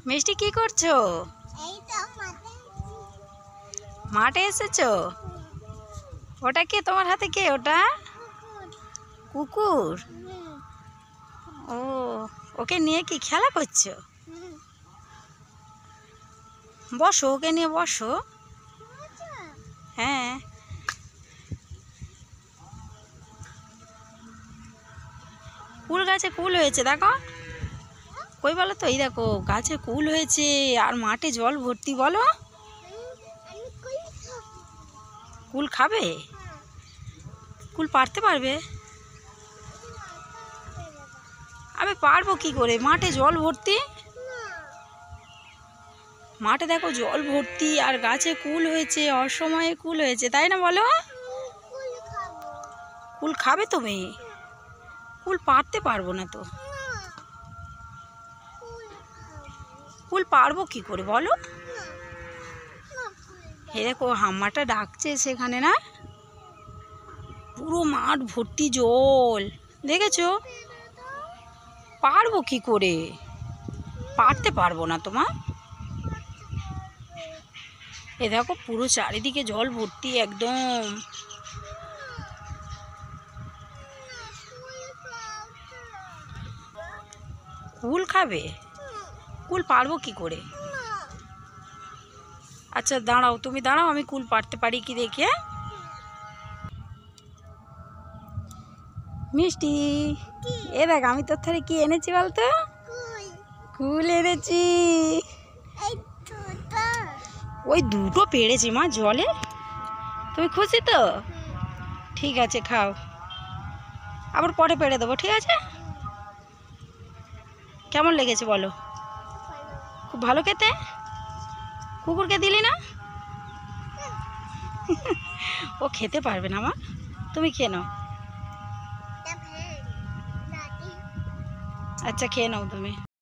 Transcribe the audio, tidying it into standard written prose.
মিষ্টি কি করছো? মাঠে এসেছো? ওটা কে তোমার হাতে? কে ওটা? কুকুর? ও, ওকে নিয়ে কি খেলা করছো? বসো, ওকে নিয়ে বসো। হ্যাঁ, কুল গাছে কুল হয়েছে দেখো। কই বলো তো? এই দেখো গাছে কুল হয়েছে আর মাঠে জল ভর্তি। বলো, কুল খাবে? কুল পারতে পারবে? আমি পারবো কি করে? মাঠে জল ভর্তি। মাঠে দেখো জল ভর্তি আর গাছে কুল হয়েছে, অসময়ে কুল হয়েছে, তাই না? বলো, কুল খাবে তুমি? কুল পারতে পারবো না তো। কুল পারবো কি করে বলো? হে দেখো হাম্মাটা ডাকছে সেখানে, না? পুরো মাঠ ভর্তি জল, দেখেছো? পারবো কি করে? পারতে পারবো না তোমা। এ দেখো পুরো চারিদিকে জল ভর্তি একদম। কুল খাবে? কুল পারবো কি করে? আচ্ছা দাঁড়াও, তুমি দাঁড়াও, আমি কুল পারতে পারি কি দেখে। মিষ্টি, এ দেখ আমি তোর থারে কি এনেছি বলতো? কুল এনেছি। ওই দুটো পেড়েছি মা জলে। তুমি খুশি তো? ঠিক আছে, খাও। আবার পরে পেড়ে দেবো, ঠিক আছে? কেমন লেগেছে বলো? খুব ভালো খেতে? কুকুরকে দিলি না? ও খেতে পারবে না মা, তুমি খেয়ে নাও। আচ্ছা খেয়ে নাও তুমি।